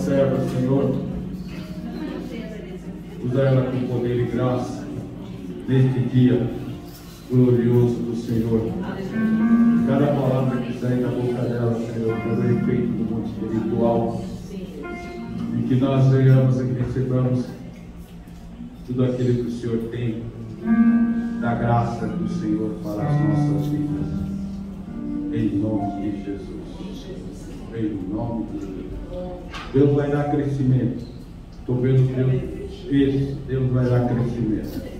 serva, Senhor. Usa ela com poder e graça neste dia glorioso do Senhor. Cada palavra que sai da boca dela, Senhor, pelo efeito do mundo espiritual, e que nós venhamos e recebamos tudo aquilo que o Senhor tem da graça do Senhor para as nossas vidas. Em nome de Jesus. Em nome de Jesus. Deus vai dar crescimento. Estou vendo Deus. Deus vai dar crescimento.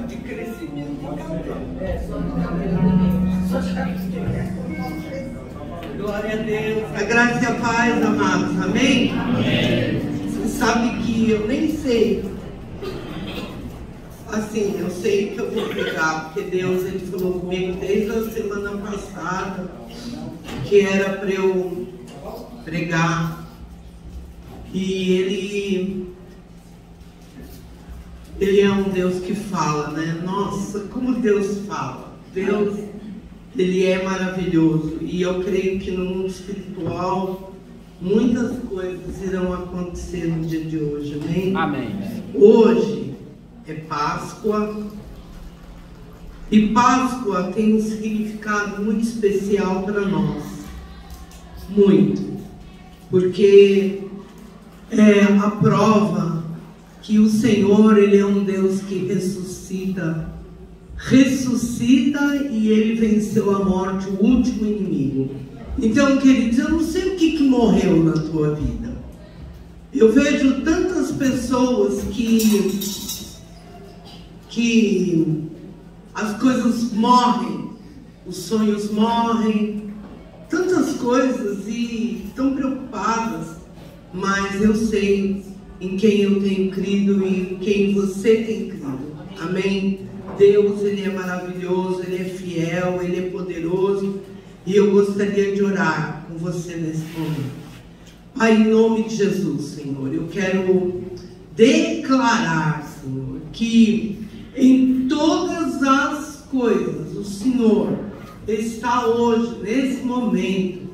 De crescimento. Glória a Deus. A graça e a paz, amados. Amém? Amém. Você sabe que eu nem sei. Assim, eu sei que eu vou pregar, porque Deus, Ele falou comigo desde a semana passada que era para eu pregar. E Ele é um Deus que fala, né? Nossa, como Deus fala. Deus, Ele é maravilhoso. E eu creio que no mundo espiritual muitas coisas irão acontecer no dia de hoje, amém? Amém. Hoje é Páscoa. E Páscoa tem um significado muito especial para nós. Muito. Porque é a prova que o Senhor, Ele é um Deus que ressuscita e Ele venceu a morte, o último inimigo. Então, queridos, eu não sei o que morreu na tua vida. Eu vejo tantas pessoas que as coisas morrem, os sonhos morrem, tantas coisas, e estão preocupadas. Mas eu sei em quem eu tenho crido e em quem você tem crido. Amém? Deus, Ele é maravilhoso, Ele é fiel, Ele é poderoso. E eu gostaria de orar com você nesse momento. Pai, em nome de Jesus, Senhor, eu quero declarar, Senhor, que em todas as coisas o Senhor está hoje, nesse momento,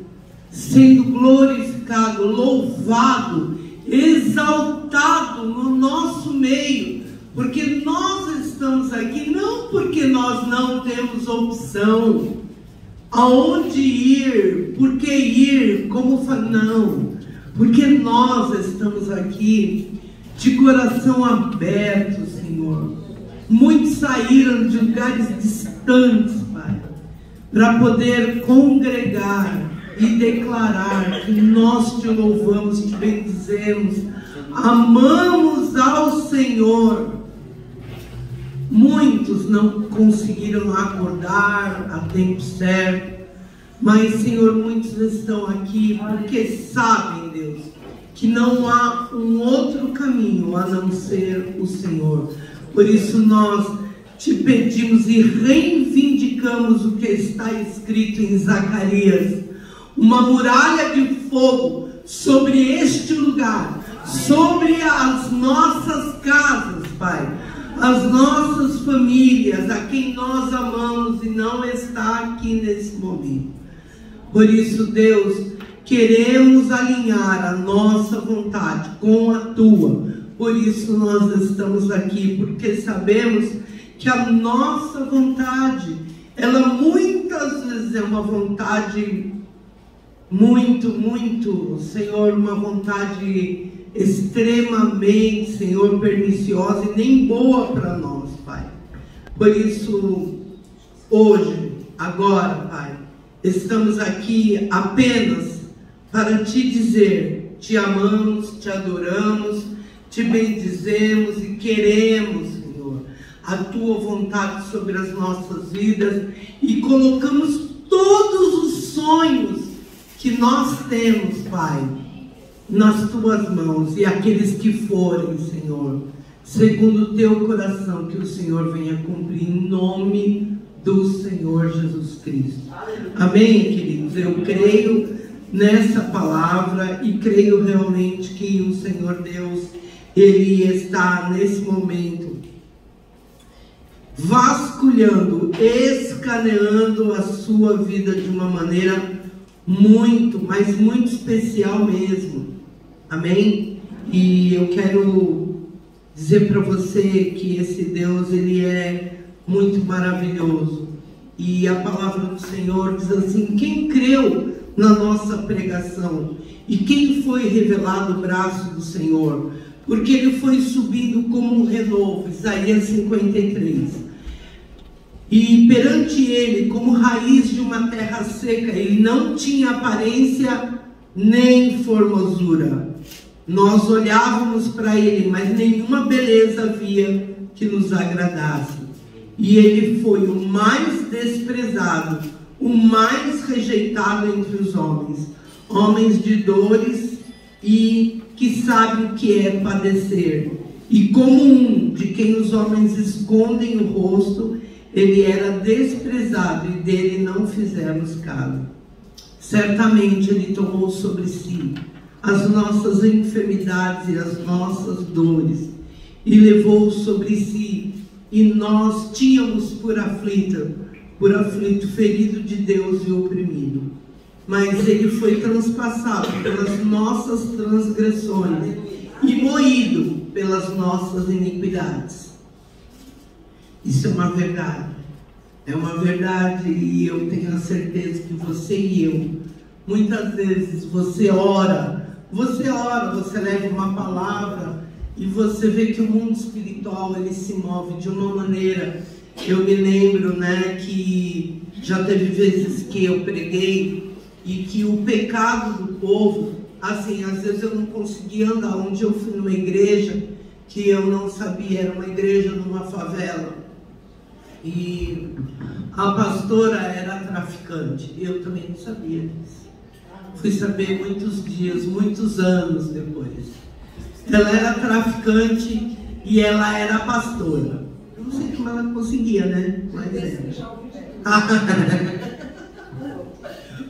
sendo glorificado, louvado, exaltado no nosso meio, porque nós estamos aqui não porque nós não temos opção, aonde ir, por que ir, como falar, não, porque nós estamos aqui de coração aberto, Senhor. Muitos saíram de lugares distantes, Pai, para poder congregar e declarar que nós te louvamos, te bendizemos, amamos ao Senhor. Muitos não conseguiram acordar a tempo certo, mas, Senhor, muitos estão aqui porque sabem, Deus, que não há um outro caminho a não ser o Senhor. Por isso nós te pedimos e reivindicamos o que está escrito em Zacarias: uma muralha de fogo sobre este lugar, sobre as nossas casas, Pai, as nossas famílias, a quem nós amamos e não está aqui nesse momento. Por isso, Deus, queremos alinhar a nossa vontade com a Tua. Por isso nós estamos aqui, porque sabemos que a nossa vontade, ela muitas vezes é uma vontade muito, Senhor, uma vontade extremamente, Senhor, perniciosa e nem boa para nós, Pai. Por isso, hoje, agora, Pai, estamos aqui apenas para te dizer: te amamos, te adoramos, te bendizemos e queremos, Senhor, a tua vontade sobre as nossas vidas, e colocamos todos os sonhos que nós temos, Pai, nas tuas mãos, e aqueles que forem, Senhor, segundo o teu coração, que o Senhor venha cumprir em nome do Senhor Jesus Cristo. Amém, queridos? Eu creio nessa palavra e creio realmente que o Senhor Deus, Ele está nesse momento vasculhando, escaneando a sua vida de uma maneira muito, mas muito especial mesmo. Amém? E eu quero dizer para você que esse Deus, Ele é muito maravilhoso. E a palavra do Senhor diz assim: quem creu na nossa pregação e quem foi revelado o braço do Senhor, porque Ele foi subindo como um renovo. Isaías 53. E perante Ele, como raiz de uma terra seca, Ele não tinha aparência nem formosura. Nós olhávamos para Ele, mas nenhuma beleza havia que nos agradasse. E Ele foi o mais desprezado, o mais rejeitado entre os homens, homens de dores e que sabe o que é padecer. E como um de quem os homens escondem o rosto, Ele era desprezado e dele não fizemos caso. Certamente Ele tomou sobre si as nossas enfermidades e as nossas dores, e levou sobre si, e nós tínhamos por aflito, ferido de Deus e oprimido. Mas Ele foi transpassado pelas nossas transgressões e moído pelas nossas iniquidades. Isso é uma verdade. É uma verdade, e eu tenho a certeza que você e eu, muitas vezes você ora, você leva uma palavra e você vê que o mundo espiritual, ele se move de uma maneira. Eu me lembro, que já teve vezes que eu preguei e que o pecado do povo, assim, às vezes eu não conseguia andar. Onde eu fui numa igreja que eu não sabia, era uma igreja numa favela, e a pastora era traficante. Eu também não sabia disso. Fui saber muitos dias, muitos anos depois. Ela era traficante e ela era pastora. Eu não sei como ela conseguia, mas é.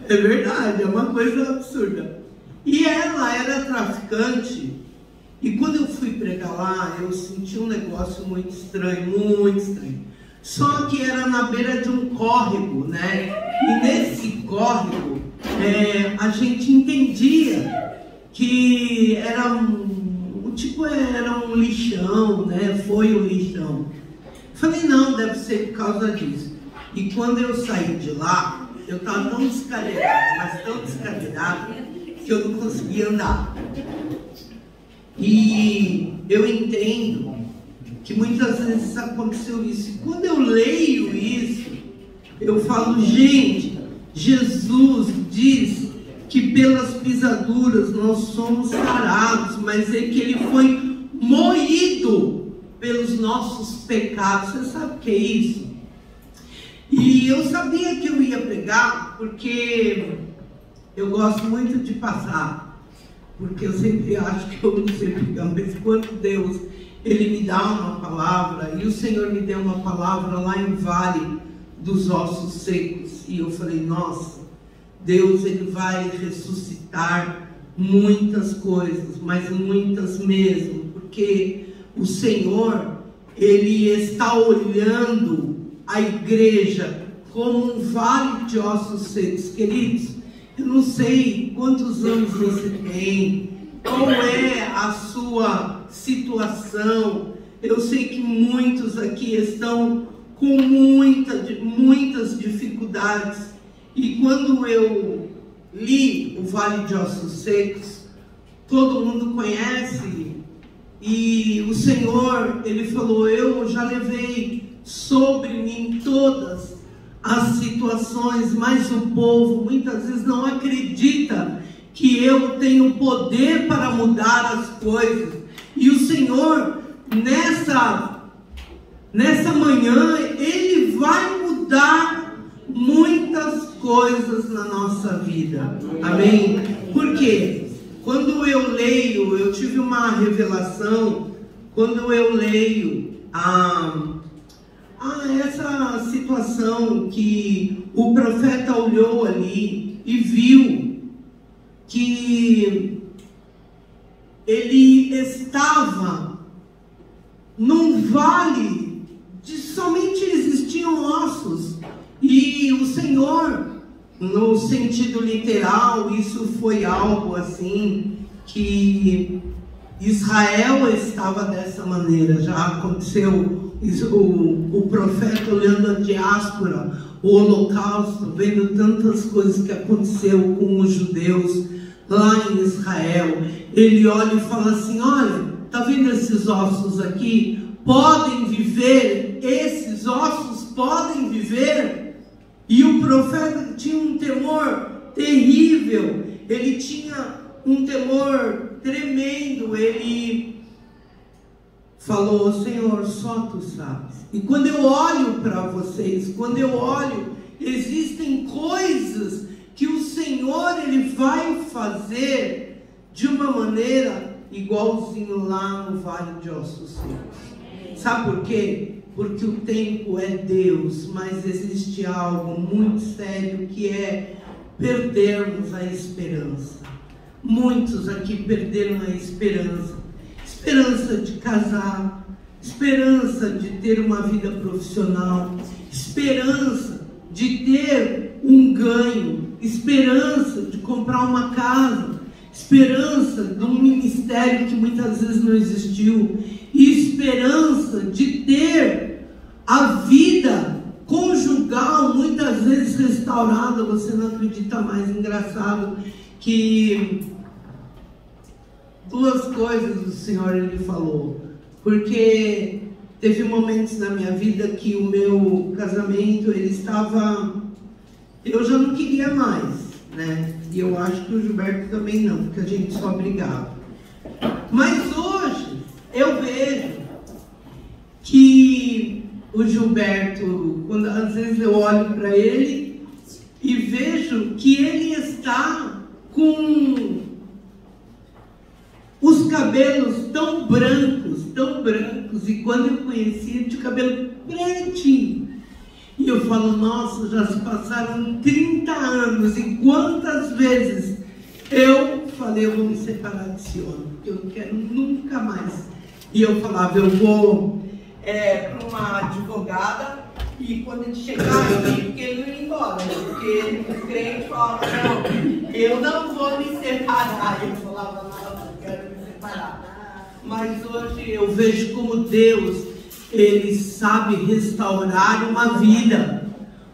É verdade, é uma coisa absurda. E ela era traficante. E quando eu fui pregar lá, eu senti um negócio muito estranho, muito estranho. Só que era na beira de um córrego, E nesse córrego, a gente entendia que era um lixão, Foi um lixão. Falei, não, deve ser por causa disso. E quando eu saí de lá, eu estava tão descarregada, mas tão descarregada, que eu não conseguia andar. E eu entendo que muitas vezes aconteceu isso. E quando eu leio isso, eu falo, gente, Jesus diz que pelas pisaduras nós somos sarados, mas é que Ele foi moído pelos nossos pecados. Você sabe o que é isso? E eu sabia que eu ia pregar, porque eu gosto muito de passar, porque eu sempre acho que eu não sei pregar, mas quando Deus, Ele me dá uma palavra, e o Senhor me deu uma palavra lá em Vale dos Ossos Secos, e eu falei, nossa, Deus, Ele vai ressuscitar muitas coisas, mas muitas mesmo, porque o Senhor, Ele está olhando a igreja como um vale de ossos secos. Queridos, eu não sei quantos anos você tem, qual é a sua situação. Eu sei que muitos aqui estão com muitas dificuldades. E quando eu li o Vale de Ossos Secos, todo mundo conhece, e o Senhor, Ele falou, eu já levei sobre mim todas as situações, mas o povo muitas vezes não acredita que eu tenho poder para mudar as coisas. E o Senhor, nessa manhã, Ele vai mudar muitas coisas na nossa vida. Amém? Por quê? Quando eu leio, eu tive uma revelação, quando eu leio essa situação que o profeta olhou ali e viu que ele estava num vale de somente existiam ossos, e o Senhor no sentido literal, isso foi algo assim que Israel estava dessa maneira. Já aconteceu isso, o profeta olhando a diáspora, o holocausto, vendo tantas coisas que aconteceu com os judeus lá em Israel. Ele olha e fala assim: olha, tá vendo esses ossos aqui? Podem viver? Esses ossos podem viver? E o profeta tinha um temor terrível, ele tinha um temor tremendo. Ele falou: Senhor, só Tu sabes. E quando eu olho para vocês, quando eu olho, existem coisas que o Senhor, Ele vai fazer de uma maneira igualzinho lá no Vale de Ossos Secos. Sabe por quê? Porque o tempo é Deus, mas existe algo muito sério, que é perdermos a esperança. Muitos aqui perderam a esperança. Esperança de casar, esperança de ter uma vida profissional, esperança de ter um ganho, esperança de comprar uma casa, esperança de um ministério que muitas vezes não existiu, e esperança de ter a vida conjugal muitas vezes restaurada. Você não acredita mais. Engraçado que duas coisas o Senhor, Ele falou, porque teve momentos na minha vida que o meu casamento, ele estava, eu já não queria mais, né? E eu acho que o Gilberto também não, porque a gente só brigava. Mas hoje eu vejo que o Gilberto, quando às vezes eu olho para ele e vejo que ele está com os cabelos tão brancos, e quando eu conheci ele tinha o cabelo pretinho. E eu falo: nossa, já se passaram 30 anos, e quantas vezes eu falei: eu vou me separar desse homem, porque eu não quero nunca mais. E eu falava: eu vou para uma advogada, e quando ele chegar aqui, porque ele não ia embora, né? Porque os crentes falavam: não, eu não vou me separar. Eu falava: não, eu quero me separar. Mas hoje eu vejo como Deus, Ele sabe restaurar uma vida,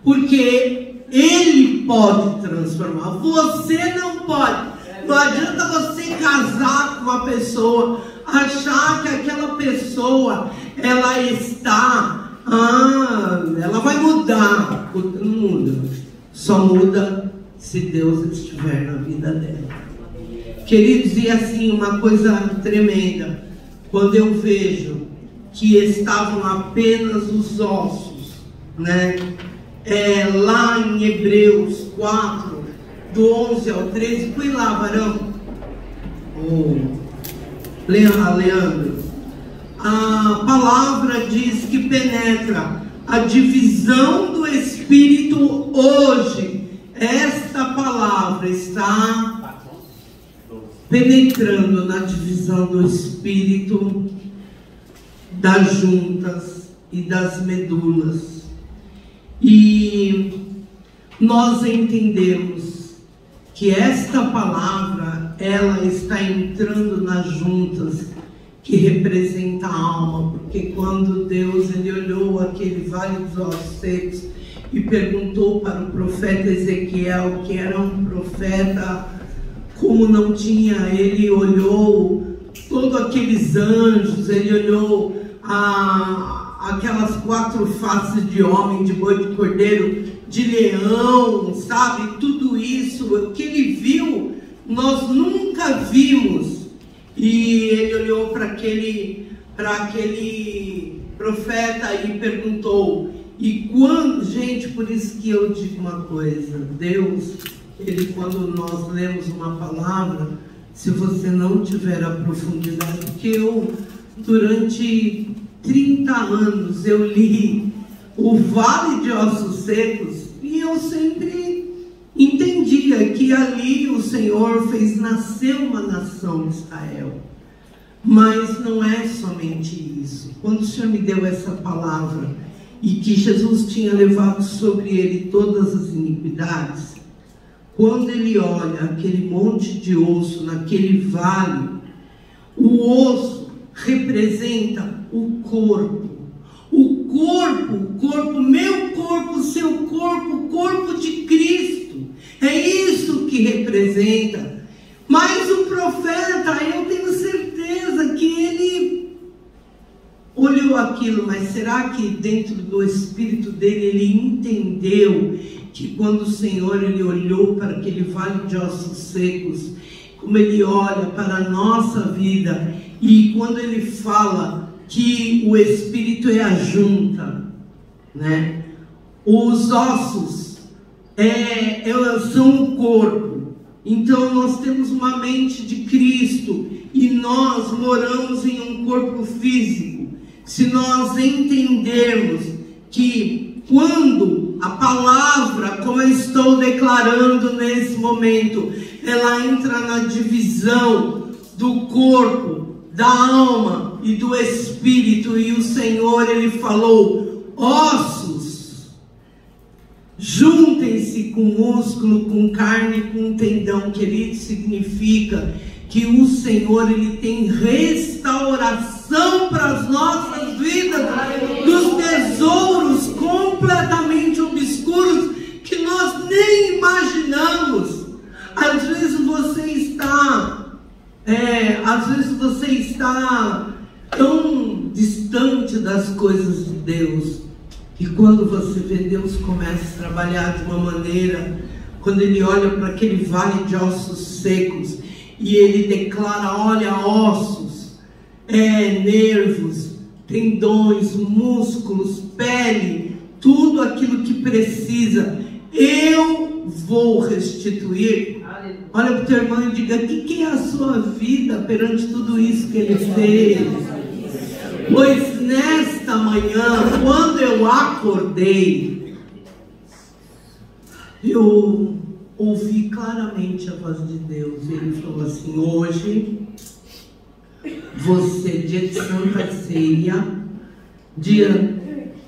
porque Ele pode transformar. Você não pode. Não adianta você casar com uma pessoa, achar que aquela pessoa, ela está, ela vai mudar. Não muda. Só muda se Deus estiver na vida dela. Queridos, e assim, uma coisa tremenda, quando eu vejo que estavam apenas os ossos, né? Lá em Hebreus 4, do 11 ao 13, põe lá, varão. Leandro. A palavra diz que penetra a divisão do Espírito hoje. Esta palavra está penetrando na divisão do Espírito, das juntas e das medulas. E nós entendemos que esta palavra, ela está entrando nas juntas, que representa a alma, porque quando Deus, Ele olhou aquele vale dos ossos secos e perguntou para o profeta Ezequiel, que era um profeta como não tinha, ele olhou todos aqueles anjos, ele olhou aquelas 4 faces de homem, de boi, de cordeiro, de leão, sabe? Tudo isso que ele viu, nós nunca vimos. E ele olhou para aquele profeta e perguntou. E quando, gente, por isso que eu digo uma coisa, Deus, Ele, quando nós lemos uma palavra, se você não tiver a profundidade, porque eu, durante 30 anos, eu li o Vale de Ossos Secos, e eu sempre entendia que ali o Senhor fez nascer uma nação, Israel. Mas não é somente isso. Quando o Senhor me deu essa palavra, e que Jesus tinha levado sobre ele todas as iniquidades, quando ele olha aquele monte de osso naquele vale, o osso representa o corpo. O corpo, meu corpo, seu corpo, o corpo de Cristo. É isso que representa. Mas o profeta, eu tenho certeza que ele olhou aquilo, mas será que dentro do espírito dele ele entendeu que quando o Senhor ele olhou para aquele vale de ossos secos, como ele olha para a nossa vida, e quando ele fala que o espírito é a junta, né? Os ossos são o corpo. Então nós temos uma mente de Cristo e nós moramos em um corpo físico. Se nós entendermos que quando a palavra, como eu estou declarando nesse momento, ela entra na divisão do corpo, da alma e do espírito, e o Senhor ele falou: ossos, juntem-se com músculo, com carne, com tendão. Querido, significa que o Senhor ele tem restauração para as nossas vidas, dos tesouros completamente obscuros que nós nem imaginamos. Às vezes você está tão distante das coisas de Deus, e quando você vê Deus começa a trabalhar de uma maneira, quando ele olha para aquele vale de ossos secos e ele declara: olha, ossos, nervos, tendões, músculos, pele, tudo aquilo que precisa, eu vou restituir. Olha para o teu irmão e diga: o que é a sua vida perante tudo isso que ele fez? Pois nesta manhã, quando eu acordei, eu ouvi claramente a voz de Deus. Ele falou assim: hoje, você, dia de Santa Ceia, dia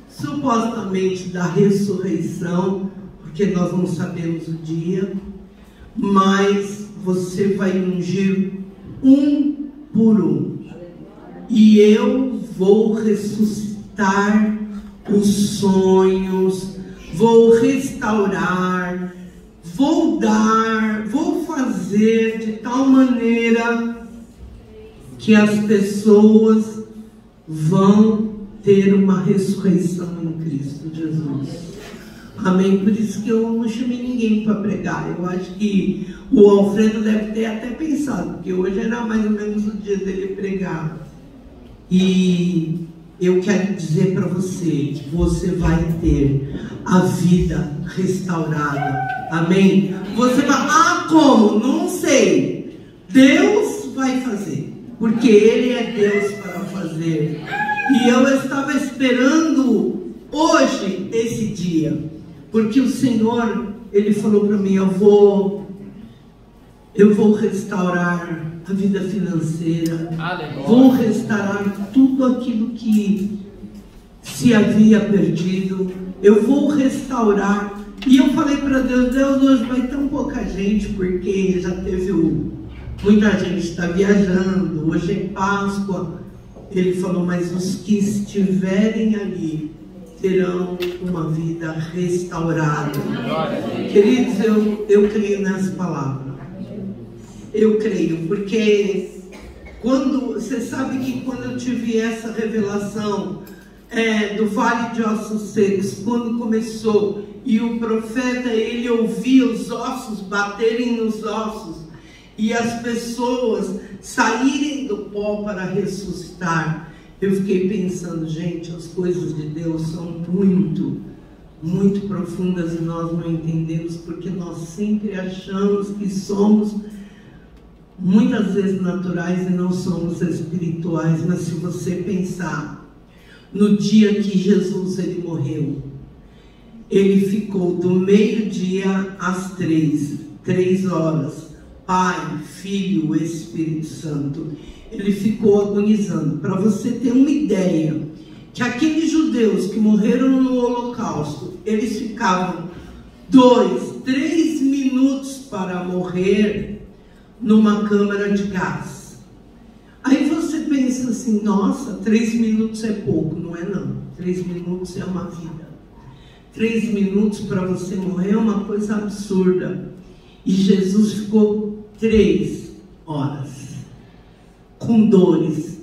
supostamente da ressurreição, porque nós não sabemos o dia, mas você vai ungir um por um, e eu vou ressuscitar os sonhos, vou restaurar, vou dar, vou fazer de tal maneira que as pessoas vão ter uma ressurreição em Cristo Jesus. Amém? Por isso que eu não chamei ninguém para pregar. Eu acho que o Alfredo deve ter até pensado, porque hoje era mais ou menos o dia dele pregar. E eu quero dizer para você que você vai ter a vida restaurada. Amém? Você vai, como? Não sei. Deus vai fazer, porque Ele é Deus para fazer. E eu estava esperando hoje esse dia, porque o Senhor, Ele falou para mim: eu vou restaurar a vida financeira, vou restaurar tudo aquilo que se havia perdido, eu vou restaurar. E eu falei para Deus: Deus, hoje vai tão pouca gente, porque já teve muita gente está viajando, hoje é Páscoa. Ele falou: mas os que estiverem ali terão uma vida restaurada. Queridos, eu creio nessa palavra. Eu creio, porque você sabe que quando eu tive essa revelação do vale de ossos secos, quando começou, e o profeta, ele ouvia os ossos baterem nos ossos, e as pessoas saírem do pó para ressuscitar, eu fiquei pensando: gente, as coisas de Deus são muito, muito profundas, e nós não entendemos, porque nós sempre achamos que somos muitas vezes naturais e não somos espirituais. Mas se você pensar no dia que Jesus ele morreu, ele ficou do meio-dia às 3 horas, Pai, Filho, Espírito Santo, ele ficou agonizando. Para você ter uma ideia, que aqueles judeus que morreram no Holocausto, eles ficavam 2, 3 minutos para morrer numa câmara de gás. Aí você pensa assim, nossa, 3 minutos é pouco. Não é não, 3 minutos é uma vida. 3 minutos para você morrer é uma coisa absurda. E Jesus ficou 3 horas, com dores,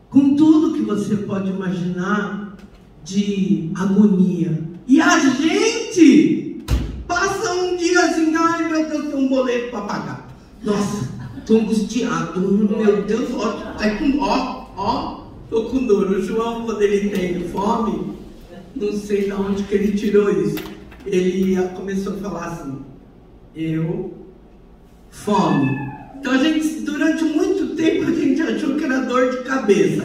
com tudo que você pode imaginar de agonia. E a gente passa um dia assim, ai meu Deus, tem um boleto para pagar. Nossa, estou angustiado, meu Deus, tô com dor. O João, quando ele tem fome, não sei de onde que ele tirou isso. Ele começou a falar assim, fome. Então a gente, durante muito tempo, a gente achou que era dor de cabeça.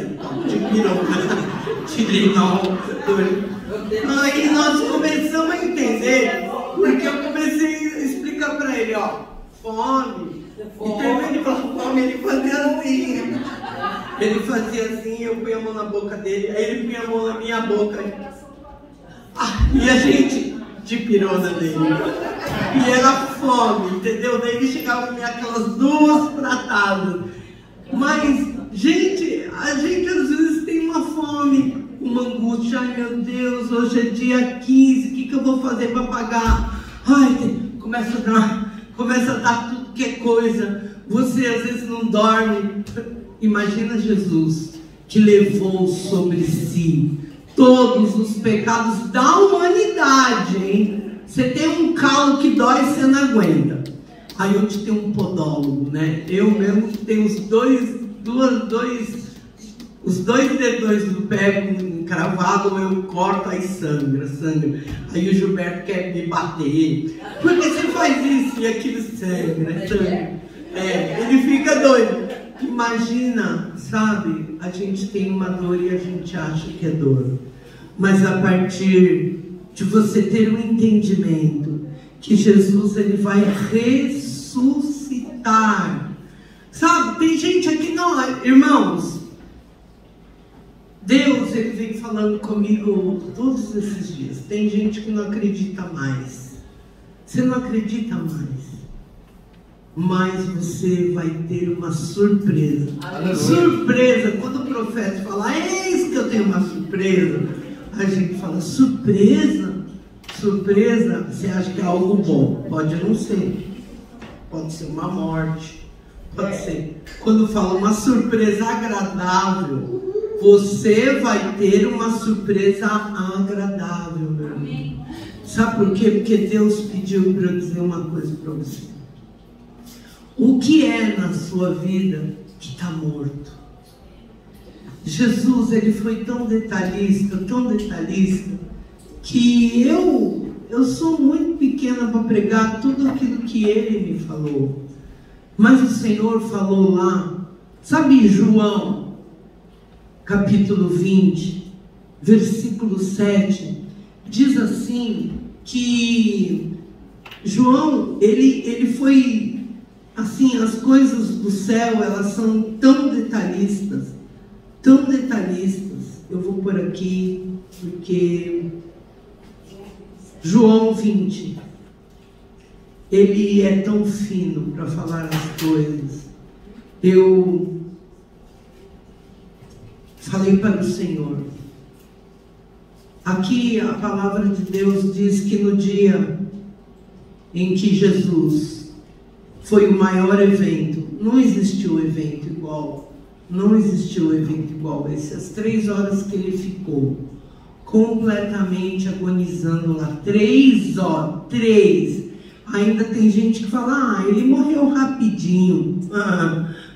Aí nós começamos a entender, porque eu comecei a explicar para ele, fome. Então ele falou fome, ele fazia assim. Ele fazia assim, eu punha a mão na boca dele, aí ele punha a mão na minha boca. E a gente de pirona dele. E era fome, entendeu? Daí ele chegava a comer aquelas 2 pratadas. Mas, gente, a gente às vezes tem uma fome, uma angústia. Ai meu Deus, hoje é dia 15, o que eu vou fazer para pagar? Ai, começa a dar tudo que é coisa. Você às vezes não dorme. Imagina Jesus, que levou sobre si todos os pecados da humanidade, hein? Você tem um calo que dói, você não aguenta. Aí onde tem um podólogo, né? Eu mesmo tenho os dois dedões do pé encravado, eu corto, aí sangra. Aí o Gilberto quer me bater. Por que você faz isso? E aquilo sangra. Ele fica doido. Imagina, sabe? A gente tem uma dor e a gente acha que é dor. Mas a partir de você ter um entendimento que Jesus, ele vai ressuscitar. Sabe? Tem gente aqui, não, irmãos. Deus, ele vem falando comigo todos esses dias. Tem gente que não acredita mais. Você não acredita mais. Mas você vai ter uma surpresa. Aleluia. Surpresa, quando o profeta fala, eis que eu tenho uma surpresa, a gente fala, surpresa? Surpresa, você acha que é algo bom? Pode não ser. Pode ser uma morte. Pode ser. Quando fala uma surpresa agradável, você vai ter uma surpresa agradável, meu irmão. Sabe por quê? Porque Deus pediu para eu dizer uma coisa para você. O que é na sua vida que está morto? Jesus, ele foi tão detalhista, que eu sou muito pequena para pregar tudo aquilo que ele me falou. Mas o Senhor falou lá, sabe João, capítulo 20, versículo 7, diz assim, que João, ele foi... Assim, as coisas do céu, elas são tão detalhistas. Eu vou por aqui, porque João 20, ele é tão fino para falar as coisas. Eu falei para o Senhor. Aqui a palavra de Deus diz que no dia em que Jesus foi o maior evento. Não existiu evento igual. Não existiu evento igual esse. As 3 horas que ele ficou completamente agonizando lá. 3 horas. 3. Ainda tem gente que fala, ele morreu rapidinho.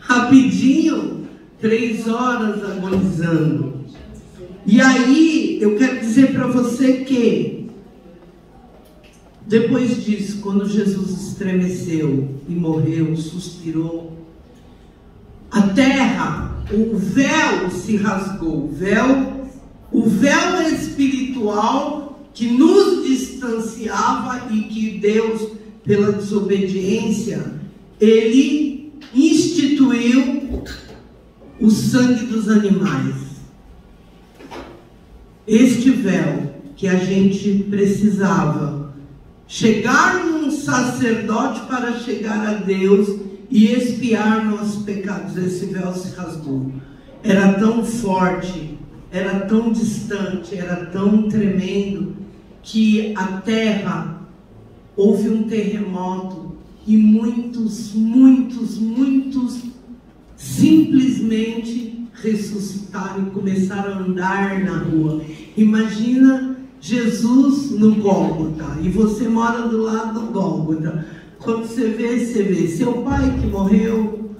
Rapidinho? 3 horas agonizando. E aí, eu quero dizer para você que depois disso, quando Jesus estremeceu e morreu, suspirou, a terra, o véu se rasgou. O véu espiritual que nos distanciava e que Deus, pela desobediência, ele instituiu o sangue dos animais. Este véu que a gente precisava chegar num sacerdote para chegar a Deus e expiar nossos pecados. Esse véu se rasgou. Era tão forte, era tão distante, era tão tremendo, que a terra, houve um terremoto e muitos simplesmente ressuscitaram e começaram a andar na rua. Imagina Jesus no Gólgota, e você mora do lado do Gólgota. Quando você vê seu pai que morreu,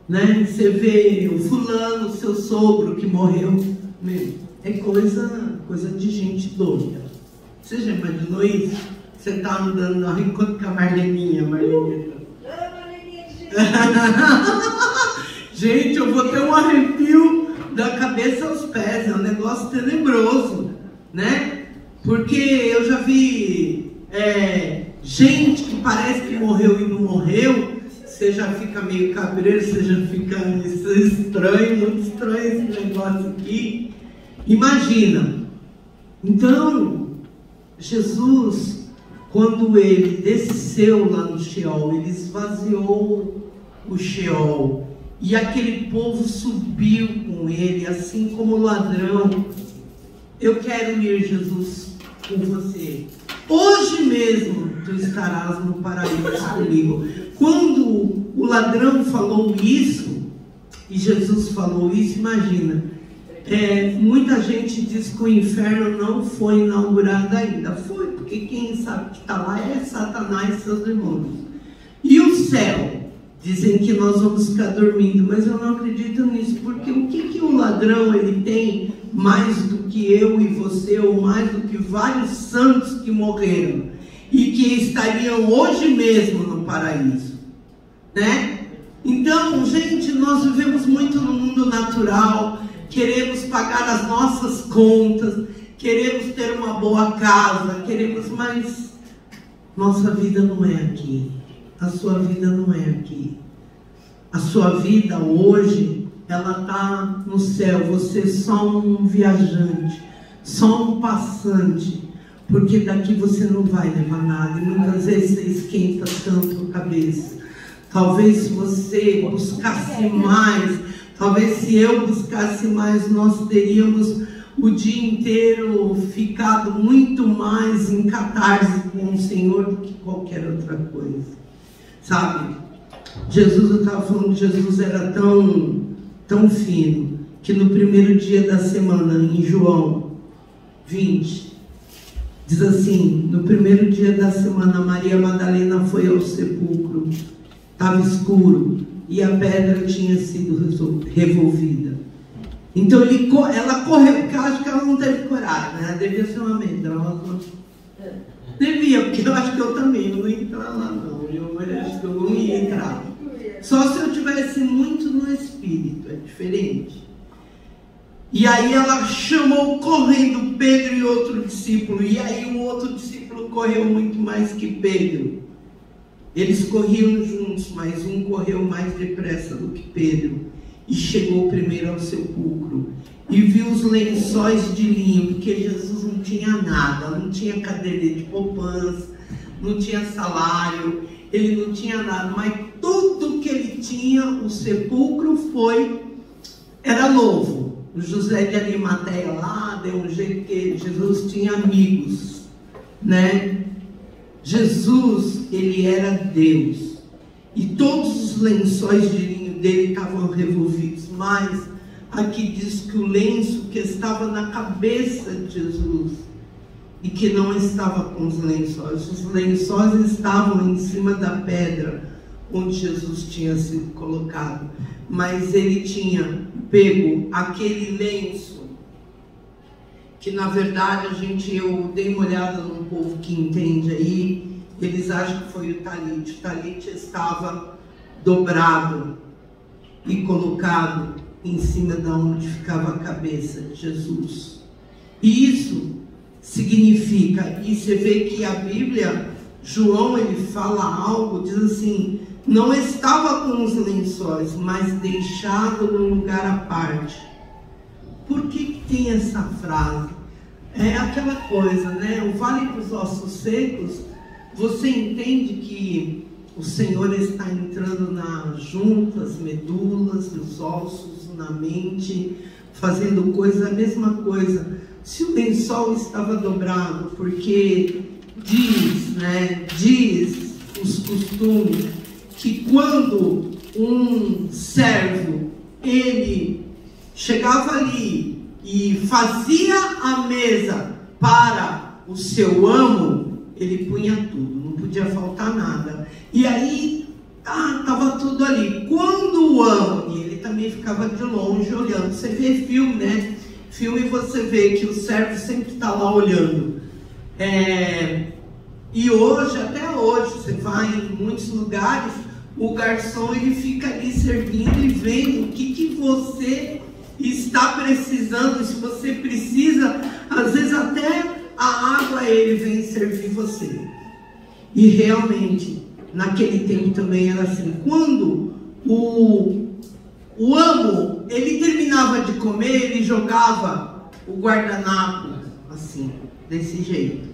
né? Você vê o fulano, seu sogro que morreu. Meu, é coisa de gente doida. Você já imaginou isso? Você está andando na rua, enquanto com a Marleninha. Gente, eu vou ter um arrepio da cabeça aos pés. É um negócio tenebroso, né? Porque eu já vi gente que parece que morreu e não morreu. Você já fica meio cabreiro, você já fica estranho, muito estranho esse negócio aqui. Imagina. Então, Jesus, quando ele desceu lá no Sheol, ele esvaziou o Sheol, e aquele povo subiu com ele, assim como o ladrão. Eu quero ir, Jesus, com você. Hoje mesmo tu estarás no paraíso comigo. Quando o ladrão falou isso, e Jesus falou isso, imagina, muita gente diz que o inferno não foi inaugurado ainda. Foi, porque quem sabe que está lá é Satanás e seus demônios. E o céu? Dizem que nós vamos ficar dormindo, mas eu não acredito nisso, porque o que o ladrão ele tem mais do que eu e você, ou mais do que vários santos que morreram e que estariam hoje mesmo no paraíso, né? Então, gente, nós vivemos muito no mundo natural, queremos pagar as nossas contas, queremos ter uma boa casa, mas nossa vida não é aqui. A sua vida não é aqui. A sua vida hoje, ela está no céu. Você é só um viajante, só um passante, porque daqui você não vai levar nada. E muitas vezes você esquenta tanto a cabeça. Talvez se você buscasse mais, talvez se eu buscasse mais, nós teríamos o dia inteiro ficado muito mais em catarse com o Senhor do que qualquer outra coisa. Sabe, Jesus, eu estava falando que Jesus era tão fino, que no primeiro dia da semana, em João 20, diz assim: no primeiro dia da semana, Maria Madalena foi ao sepulcro, estava escuro, e a pedra tinha sido revolvida. Então ela correu, porque eu acho que ela não teve coragem, né? Ela devia ser uma medrosa. Devia, porque eu acho que eu também não ia entrar lá, não. Eu acho que eu não ia entrar. Só se eu tivesse muito no espírito, é diferente. E aí ela chamou correndo Pedro e outro discípulo. E aí o outro discípulo correu muito mais que Pedro. Eles corriam juntos, mas um correu mais depressa do que Pedro. E chegou primeiro ao sepulcro. E viu os lençóis de linho, porque Jesus não tinha nada, não tinha cadeira de poupança, não tinha salário, ele não tinha nada, mas tudo que ele tinha, o sepulcro era novo. O José de Arimateia lá deu um jeito, que Jesus tinha amigos, né? Jesus, ele era Deus, e todos os lençóis de linho dele estavam revolvidos, mas aqui diz que o lenço que estava na cabeça de Jesus e que não estava com os lençóis estavam em cima da pedra onde Jesus tinha sido colocado, mas ele tinha pego aquele lenço que na verdade eu dei uma olhada no povo que entende aí, eles acham que foi o talit estava dobrado e colocado em cima de onde ficava a cabeça de Jesus. E isso significa, e você vê que a Bíblia, João, ele fala algo, diz assim: não estava com os lençóis, mas deixado num lugar à parte. Por que tem essa frase? É aquela coisa, né? O vale dos ossos secos, você entende que o Senhor está entrando nas juntas, medulas, nos ossos, na mente, fazendo a mesma coisa. Se o lençol estava dobrado, porque diz os costumes, que quando um servo, ele chegava ali e fazia a mesa para o seu amo, ele punha tudo, não podia faltar nada. E aí, estava tudo ali. Quando o amo, e ele também ficava de longe olhando. Você vê filme, né? Filme, você vê que o servo sempre está lá olhando. E hoje, até hoje, você vai em muitos lugares, o garçom, ele fica ali servindo e vendo o que você está precisando. Se você precisa, às vezes até a água ele vem servir você. E realmente, naquele tempo também era assim. Quando o amo, ele terminava de comer, ele jogava o guardanapo assim, desse jeito.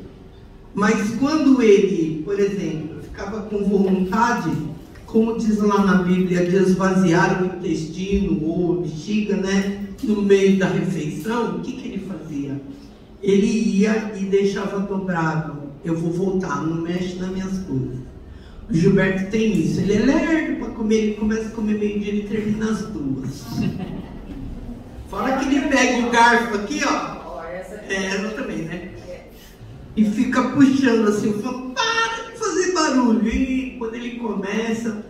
Mas quando ele, por exemplo, ficava com vontade, como diz lá na Bíblia, de esvaziar o intestino ou a bexiga, né, no meio da refeição, o que ele fazia? Ele ia e deixava dobrado. Eu vou voltar, não mexe nas minhas coisas. O Gilberto tem isso, ele é lerdo para comer, ele começa a comer meio-dia e termina às 2. Fora que ele pega o garfo aqui, ó. Ela também, né? E fica puxando assim, eu falo, para de fazer barulho. E quando ele começa,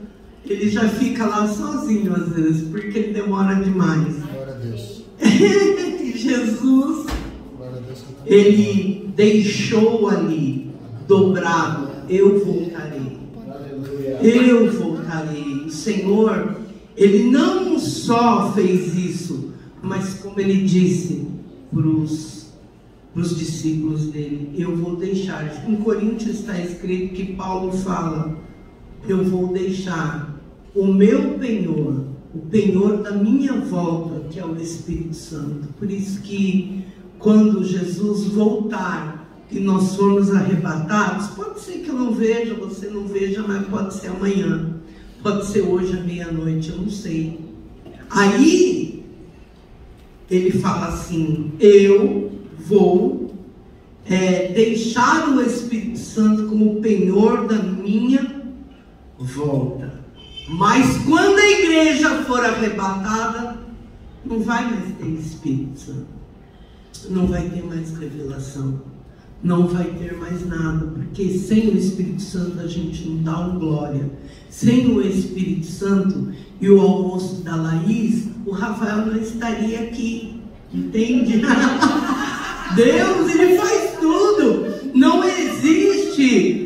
ele já fica lá sozinho às vezes, porque ele demora demais. Glória a Deus. Jesus, ele deixou ali dobrado, eu voltarei. Eu voltarei. O Senhor, ele não só fez isso, mas como ele disse para os discípulos dele, eu vou deixar. Em Coríntios está escrito que Paulo fala, eu vou deixar o meu penhor, o penhor da minha volta, que é o Espírito Santo. Por isso que quando Jesus voltar e nós formos arrebatados, pode ser que eu não veja, você não veja, mas pode ser amanhã, pode ser hoje à meia-noite, eu não sei. Aí ele fala assim, eu vou deixar o Espírito Santo como penhor da minha volta. Mas quando a igreja for arrebatada, não vai mais ter Espírito Santo, não vai ter mais revelação, não vai ter mais nada, porque sem o Espírito Santo a gente não dá um glória. Sem o Espírito Santo e o almoço da Laís, o Rafael não estaria aqui, entende? Deus, ele faz tudo. Não existe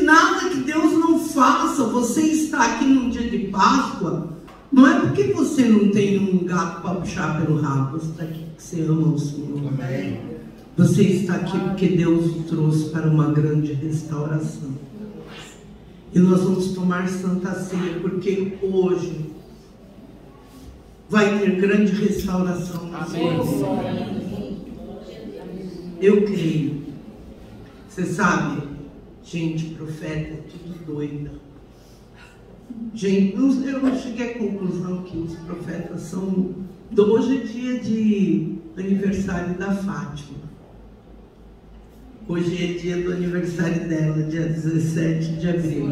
nada que Deus não faça. Você está aqui num dia de Páscoa, não é porque você não tem um gato para puxar pelo rabo, você está aqui porque você ama o Senhor. Amém. Você está aqui porque Deus o trouxe para uma grande restauração. E nós vamos tomar Santa Ceia, porque hoje vai ter grande restauração na sua vida. Eu creio. Você sabe, gente, profeta é tudo doida. Gente, eu cheguei à conclusão que os profetas são... Hoje é dia de aniversário da Fátima. Hoje é dia do aniversário dela, dia 17 de abril.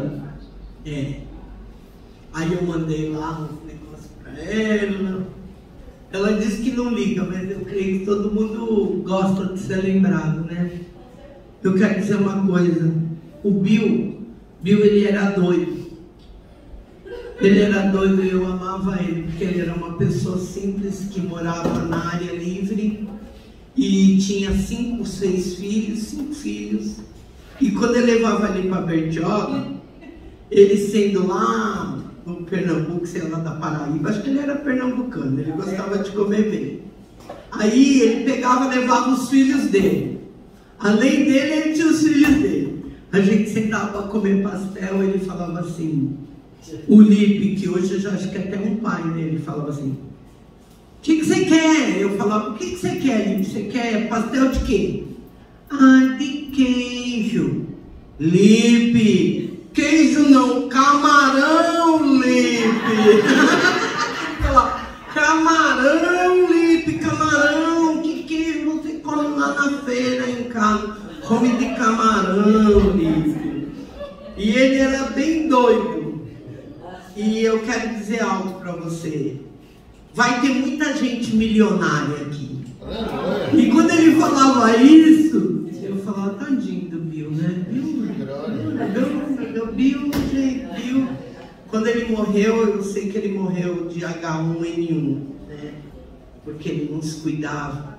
Aí eu mandei lá uns negócios para ela. Ela disse que não liga, mas eu creio que todo mundo gosta de ser lembrado, né? Eu quero dizer uma coisa. O Bill, ele era doido. Ele era doido e eu amava ele, porque ele era uma pessoa simples que morava na área livre e tinha 5 filhos. E quando ele levava ali para Bertioga, ele sendo lá no Pernambuco, sei lá, da Paraíba, acho que ele era pernambucano, ele gostava de comer bem. Aí ele pegava e levava os filhos dele. Além dele, ele tinha os filhos dele. A gente sentava para comer pastel, ele falava assim, o Lipe, que hoje eu já acho que até um pai, né? Ele falava assim, o que você quer? Eu falava, o que você quer, Lipe? Você quer pastel de quê? Ah, de queijo. Lipe. Queijo não, camarão, Lipe. Camarão, Lipe, camarão. Que queijo você come lá na feira em casa? Come de camarão, Lipe. E ele era bem doido. E eu quero dizer algo para você. Vai ter muita gente milionária aqui. E quando ele falava isso, eu falava, tadinho do Bill, né? Bill, quando ele morreu, eu sei que ele morreu de H1N1, né? Porque ele não se cuidava.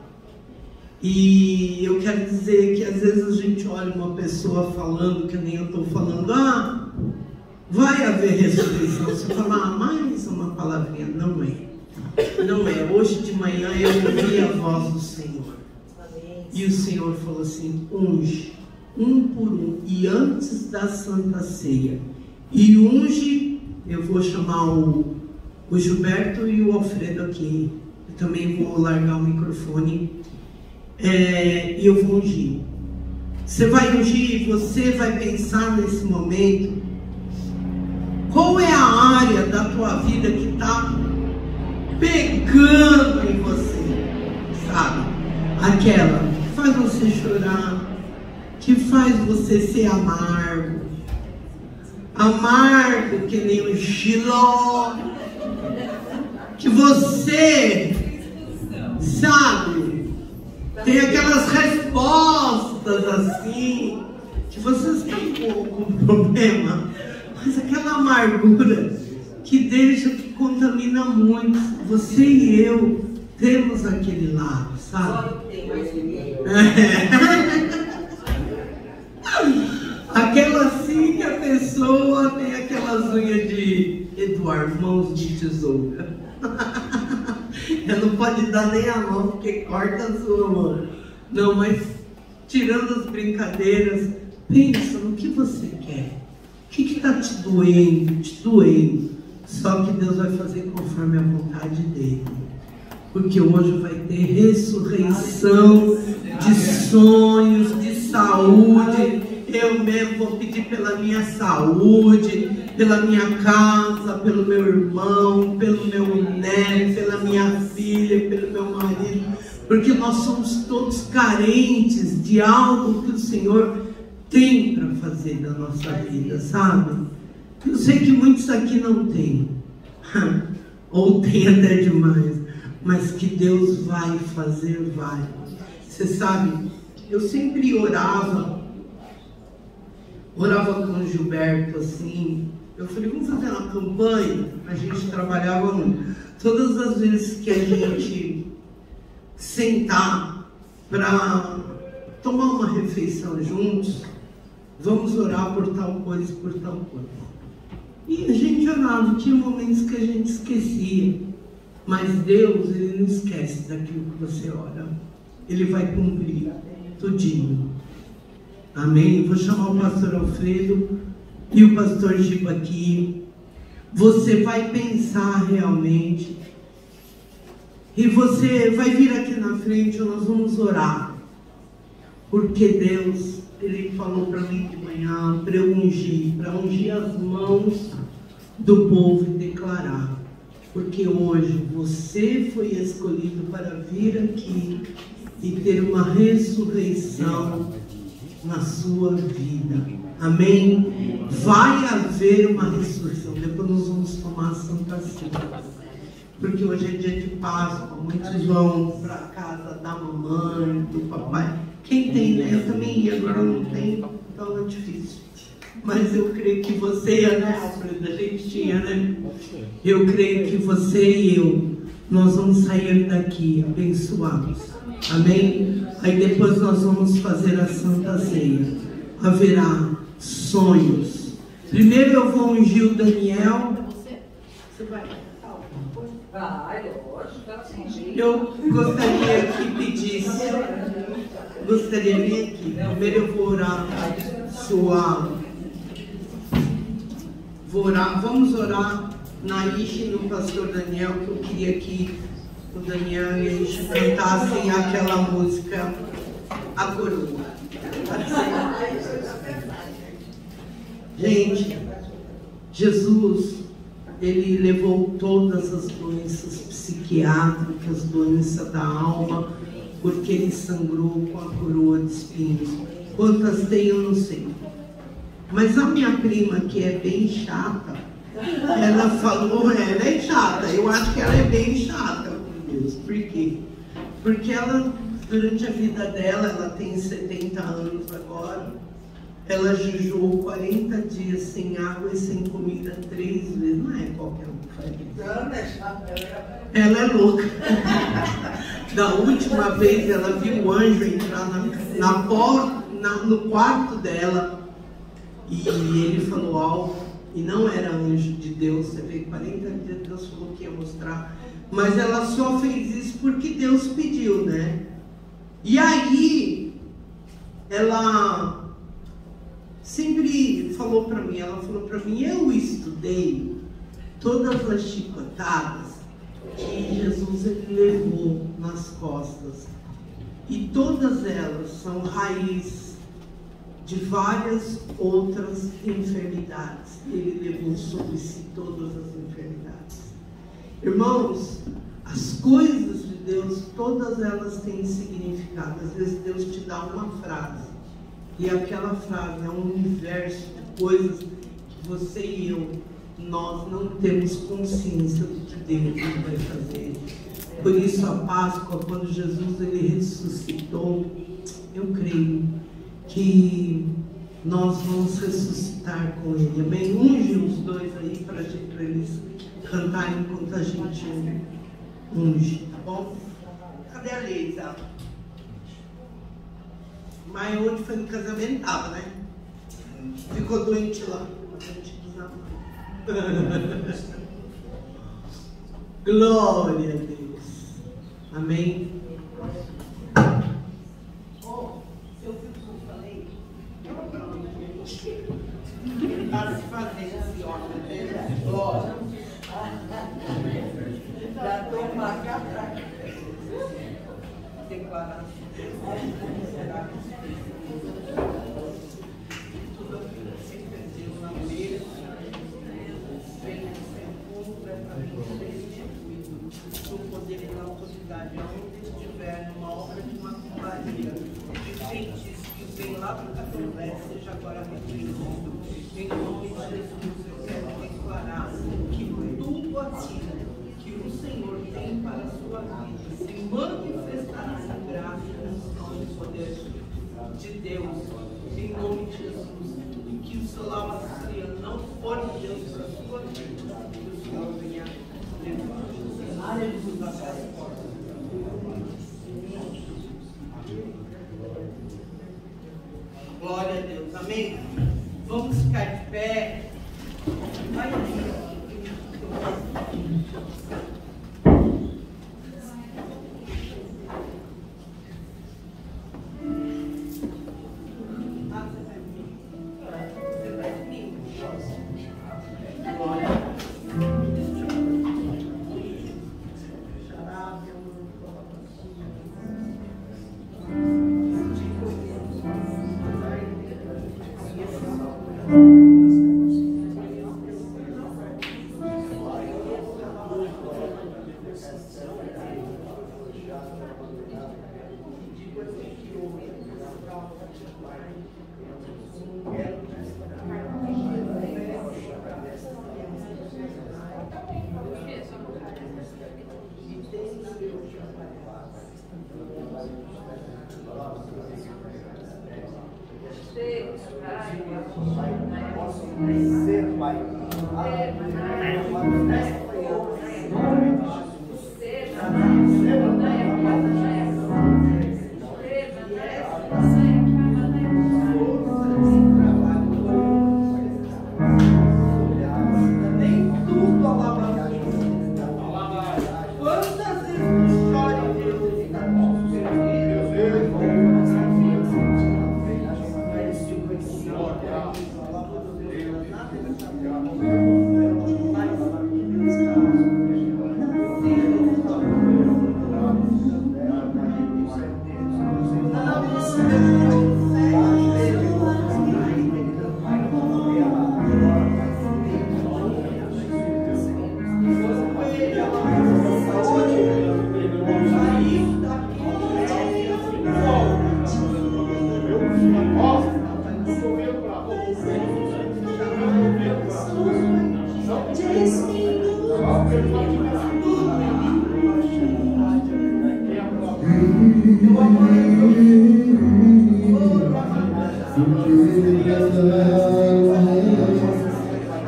E eu quero dizer que às vezes a gente olha uma pessoa falando, que nem eu estou falando, vai haver ressurreição. Você fala, mais uma palavrinha. Não é. Não é. Hoje de manhã eu ouvi a voz do Senhor. E o Senhor falou assim, unge, um por um, e antes da Santa Ceia. E unge, eu vou chamar o Gilberto e o Alfredo aqui. Eu também vou largar o microfone. E eu vou ungir. Você vai ungir, você vai pensar nesse momento, qual é a área da tua vida que está pegando em você, sabe? Aquela que faz você chorar, que faz você ser amargo, amargo que nem o Giló, que você, sabe, tem aquelas respostas assim, que vocês estão com problema, mas aquela amargura que deixa, que contamina muito. Você e eu temos aquele lado, sabe? Aquela assim que a pessoa tem aquelas unhas de Eduardo, mãos de tesoura. Ela não pode dar nem a mão, porque corta a sua mão. Não, mas tirando as brincadeiras, pensa no que você quer. O que está te doendo, Só que Deus vai fazer conforme a vontade dele. Porque hoje vai ter ressurreição de sonhos, de saúde. Eu mesmo vou pedir pela minha saúde, pela minha casa, pelo meu irmão, pelo meu neto, pela minha filha, pelo meu marido. Porque nós somos todos carentes de algo que o Senhor tem para fazer da nossa vida, sabe? Eu sei que muitos aqui não têm, ou tem até demais, mas que Deus vai fazer, vai. Você sabe, eu sempre orava com o Gilberto assim. Eu falei, vamos fazer uma campanha. A gente trabalhava muito. Todas as vezes que a gente sentar para tomar uma refeição juntos, vamos orar por tal coisa, por tal coisa. E a gente orava, tinha momentos que a gente esquecia. Mas Deus, Ele não esquece daquilo que você ora. Ele vai cumprir tudinho. Amém? Vou chamar o pastor Alfredo e o pastor Giba aqui. Você vai pensar realmente. E você vai vir aqui na frente, nós vamos orar. Porque Deus, Ele falou para mim de manhã, para ungir as mãos do povo e declarar. Porque hoje você foi escolhido para vir aqui e ter uma ressurreição na sua vida. Amém? Vai haver uma ressurreição. Depois nós vamos tomar a Santa Ceia. Porque hoje é dia de Páscoa. Muitos vão para a casa da mamãe, do papai. Quem tem, né? Eu também ia, agora não tenho, então é difícil. Mas eu creio que você ia, né, Alfredo? A gente tinha, né? Eu creio que você e eu, nós vamos sair daqui abençoados. Amém? Aí depois nós vamos fazer a Santa Ceia. Haverá sonhos. Primeiro eu vou ungir o Daniel. Você vai? Eu gostaria que pedisse. Gostaria de vir aqui. Primeiro eu vou orar sua. Vou orar. Vamos orar na Ishi e no pastor Daniel, que eu queria que o Daniel e a Ishi cantassem aquela música, A Coroa. Gente, Jesus, ele levou todas as doenças psiquiátricas, doenças da alma, porque ele sangrou com a coroa de espinhos. Quantas tem eu não sei. Mas a minha prima, que é bem chata, ela falou, ela é chata, eu acho que ela é bem chata com Deus. Por quê? Porque ela, durante a vida dela, ela tem 70 anos agora, ela jejuou 40 dias sem água e sem comida 3 vezes. Não é qualquer um que faz isso. Ela é louca. Da última vez ela viu o anjo entrar na porta, no quarto dela, e ele falou algo, e não era anjo de Deus. Você vê, 40 dias Deus falou que ia mostrar, mas ela só fez isso porque Deus pediu, né? E aí ela sempre falou para mim, eu estudei todas as chicotadas que Jesus ele levou nas costas, e todas elas são raiz de várias outras enfermidades. Ele levou sobre si todas as enfermidades. Irmãos, as coisas de Deus, todas elas têm significado. Às vezes Deus te dá uma frase, e aquela frase é um universo de coisas que você e eu, nós não temos consciência do que Deus vai fazer. Por isso a Páscoa, quando Jesus ele ressuscitou, eu creio que nós vamos ressuscitar com ele. Amém? Unge os dois aí para eles cantarem enquanto a gente unge, tá bom? Cadê a Leisa? Mas hoje foi no casamento, tava, né? Ficou doente lá. Glória a Deus. Amém. Seu filho que eu falei, ele está se fazendo assim, ó. Glória. Já estou marcada. Declaração. Tudo aquilo que você perdeu na mesa, vem completamente no poder e na autoridade, aonde estiver numa obra de macumbaria, de feitiço que vem lá para o Catolé, seja agora repreendido. Em nome de Jesus, eu quero declarar que tudo aquilo que o Senhor tem para a sua vida se manifestará na graça e na unção e poder de Deus, em nome de Jesus. Que o seu lamaçria não for de Deus para a sua vida, que o Senhor venha levar Jesus a sua porta. Glória a Deus, amém? Vamos ficar de pé. Vai aqui, ó.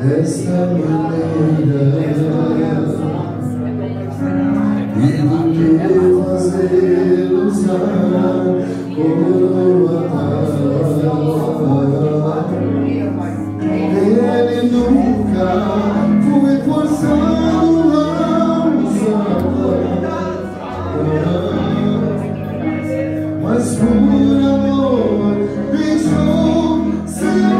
Dessa maneira, e do que fazer usar coroa. Ele nunca foi forçado a usar, mas por amor deixou seu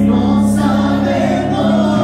Nossa vergonha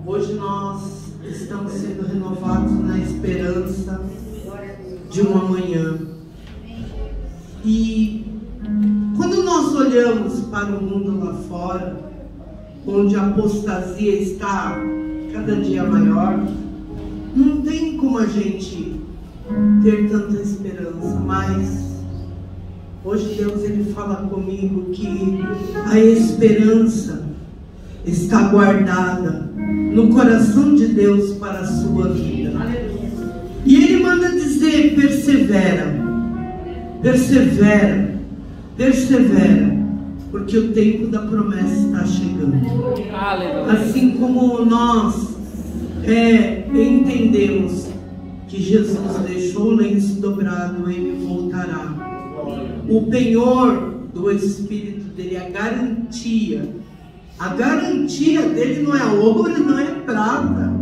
Hoje nós estamos sendo renovados na esperança de um amanhã. E quando nós olhamos para o mundo lá fora, onde a apostasia está cada dia maior, não tem como a gente ter tanta esperança, mas hoje Deus ele fala comigo que a esperança está guardada no coração de Deus para a sua vida. E Ele manda dizer: persevera, persevera, persevera, porque o tempo da promessa está chegando. Assim como nós entendemos que Jesus deixou o lenço dobrado, Ele voltará. O penhor do Espírito dele, a garantia dele não é ouro, não é prata,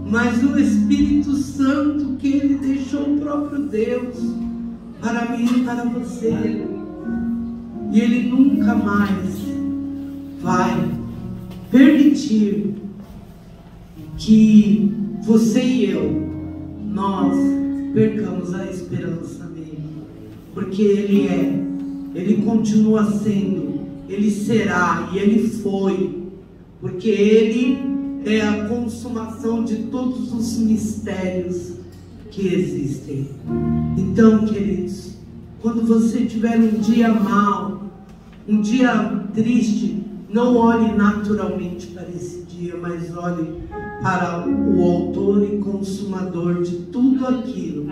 mas o Espírito Santo que ele deixou o próprio Deus para mim e para você. E ele nunca mais vai permitir que você e eu, nós percamos a esperança nele, porque ele continua sendo, ele será e ele foi, porque ele é a consumação de todos os mistérios que existem. Então, queridos, quando você tiver um dia mau, um dia triste, não olhe naturalmente para esse dia, mas olhe para o autor e consumador de tudo aquilo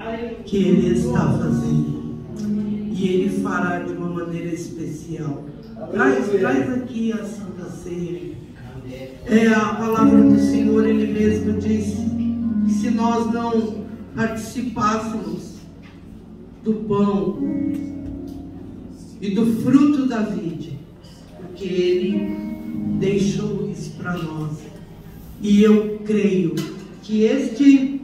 que ele está fazendo, e ele fará de uma maneira especial. Traz aqui a Santa Ceia. A palavra do Senhor, Ele mesmo disse que se nós não participássemos do pão e do fruto da vide, porque Ele deixou isso para nós. E eu creio que este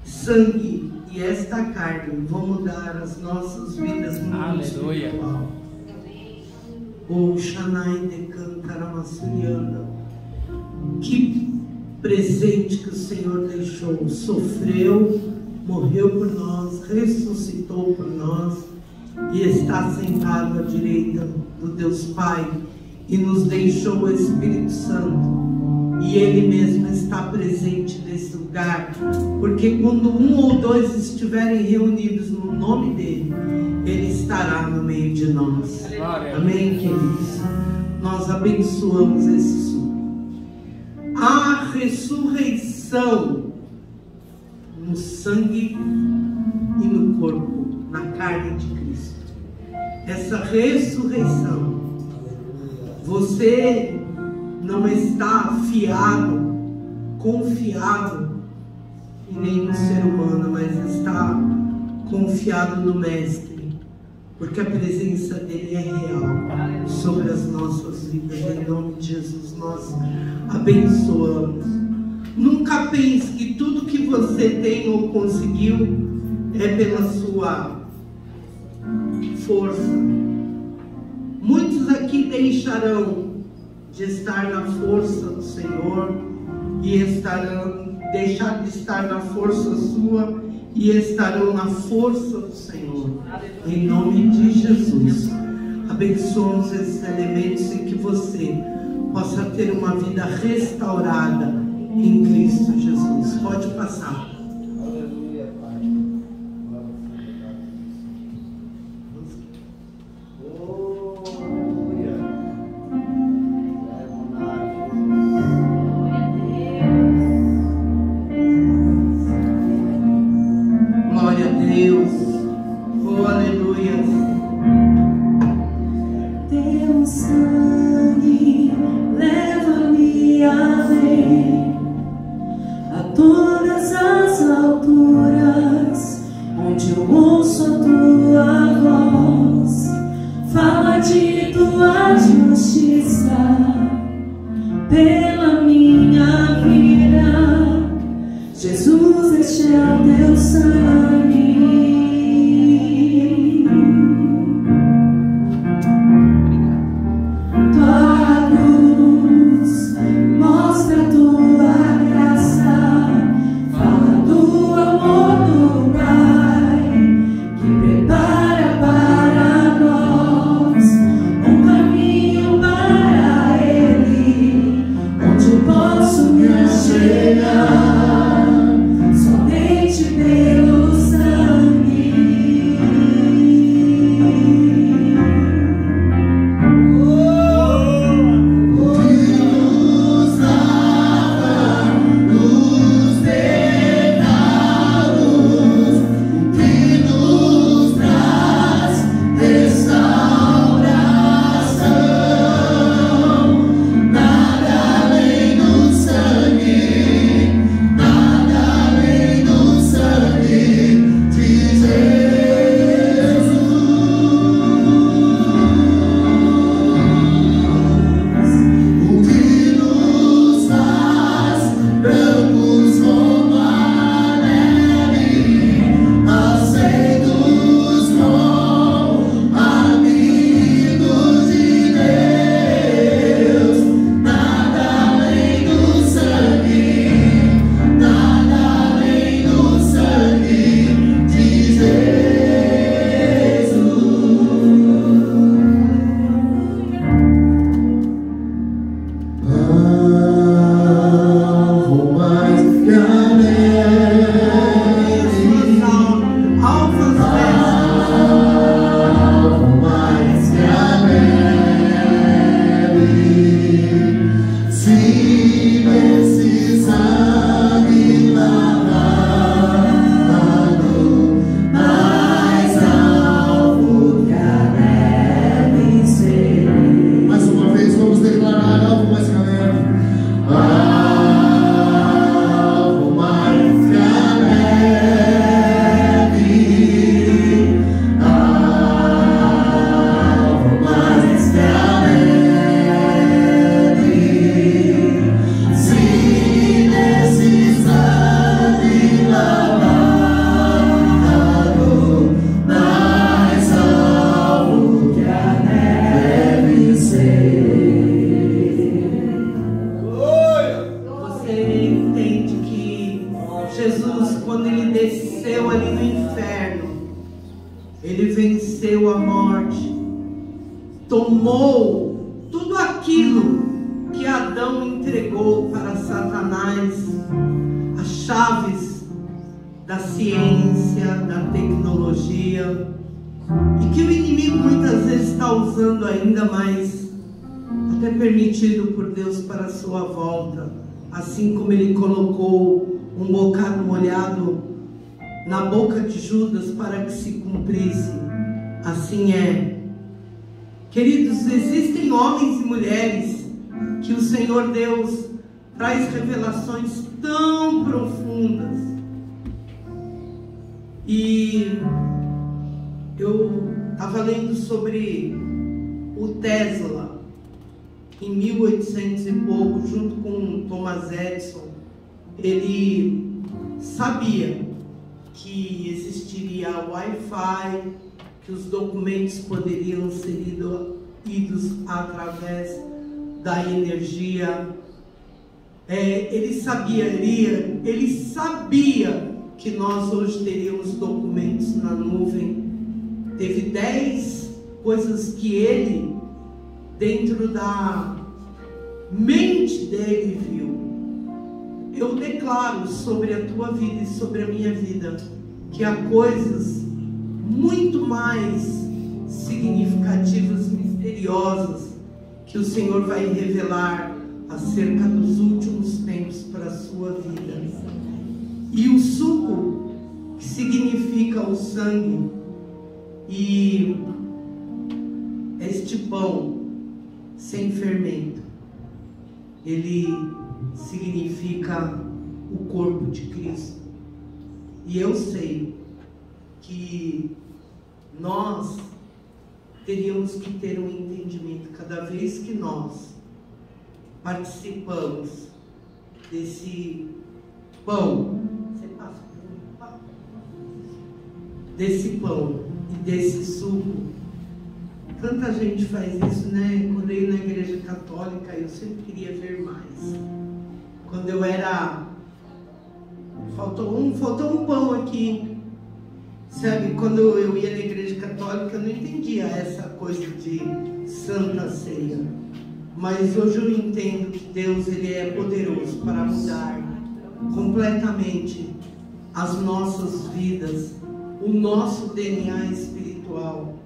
sangue e esta carne vão mudar as nossas vidas no mundo espiritual. O Xanai de Cantaramassuriana, que presente que o Senhor deixou, sofreu, morreu por nós, ressuscitou por nós e está sentado à direita do Deus Pai e nos deixou o Espírito Santo, e Ele mesmo está presente nesse lugar, porque quando um ou dois estiverem reunidos no nome dEle, Ele estará no meio de nós. Amém, queridos? Nós abençoamos esse suco. A ressurreição no sangue e no corpo, na carne de Cristo. Essa ressurreição, você não está fiado, confiado em nenhum ser humano, mas está confiado no Mestre, porque a presença dele é real sobre as nossas vidas. Em nome de Jesus nós abençoamos. Nunca pense que tudo que você tem ou conseguiu é pela sua força. Muitos aqui deixarão de estar na força do Senhor e deixar de estar na força sua e estarão na força do Senhor. Em nome de Jesus, abençoamos esses elementos e que você possa ter uma vida restaurada em Cristo Jesus. Pode passar. Todas as alturas, onde eu ouço a tua Ele venceu a morte, tomou tudo aquilo que Adão entregou para Satanás, as chaves da ciência, da tecnologia, e que o inimigo muitas vezes está usando ainda mais, até permitido por Deus para a sua volta, assim como ele colocou um bocado molhado na boca de Judas para que se cumprisse. Assim é. Queridos, existem homens e mulheres que o Senhor Deus traz revelações tão profundas. E eu estava lendo sobre o Tesla em 1800 e pouco, junto com Thomas Edison. Ele sabia que existiria Wi-Fi, que os documentos poderiam ser idos através da energia. Ele sabia que nós hoje teríamos documentos na nuvem. Teve 10 coisas que ele, dentro da mente dele, viu. Eu declaro sobre a tua vida e sobre a minha vida que há coisas muito mais significativas, misteriosas, que o Senhor vai revelar acerca dos últimos tempos para a sua vida. E o suco, que significa o sangue, e este pão sem fermento, ele significa o corpo de Cristo. E eu sei que nós teríamos que ter um entendimento, cada vez que nós participamos desse pão, desse pão e desse suco. Tanta gente faz isso, né? Quando eu ia na igreja católica, eu sempre queria ver mais. Quando eu era... Faltou um pão aqui. Sabe, quando eu ia na igreja católica, eu não entendia essa coisa de Santa Ceia. Mas hoje eu entendo que Deus, ele é poderoso para mudar completamente as nossas vidas, o nosso DNA espiritual.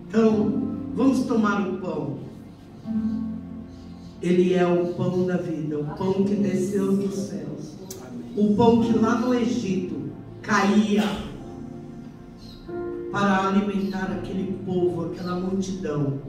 Então, vamos tomar o pão. Ele é o pão da vida, o pão que desceu dos céus, o pão que lá no Egito caía para alimentar aquele povo, aquela multidão.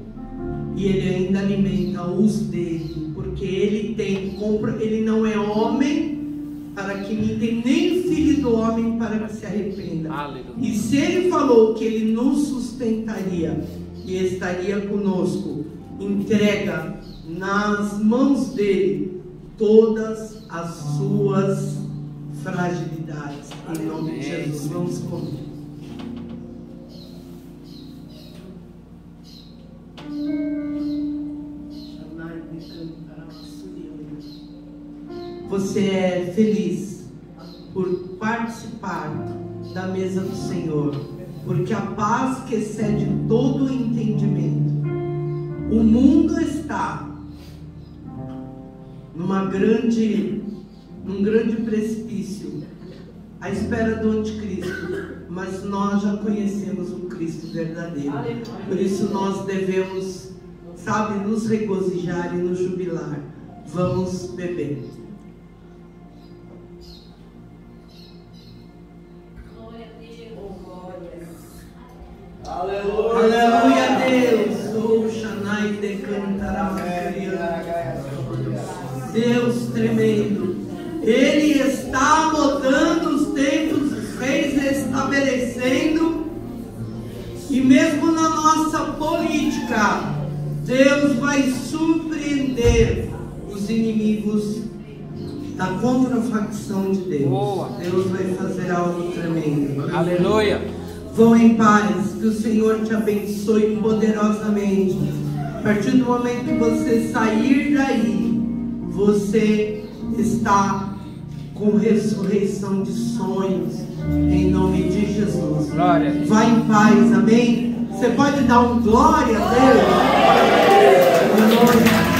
E ele ainda alimenta os dele, porque ele não é homem para que minta, nem filho do homem para que se arrependa. Aleluia. E se ele falou que ele nos sustentaria e estaria conosco, entrega nas mãos dele todas as suas fragilidades. Em nome de Jesus, vamos comer. Você é feliz por participar da mesa do Senhor, porque a paz que excede todo o entendimento. O mundo está num grande precipício, à espera do anticristo, mas nós já conhecemos o Cristo verdadeiro. Por isso nós devemos, nos regozijar e nos jubilar. Vamos beber. Aleluia, aleluia, Deus. Oh, Shanai de cantará. Deus tremendo. Ele está mudando os tempos, os reis estabelecendo. E mesmo na nossa política, Deus vai surpreender os inimigos da contrafacção de Deus. Boa. Deus vai fazer algo tremendo. Aleluia. Vão em paz, que o Senhor te abençoe poderosamente. A partir do momento que você sair daí, você está com ressurreição de sonhos, em nome de Jesus. Glória. Vai em paz, amém? Você pode dar um glória a Deus? Glória.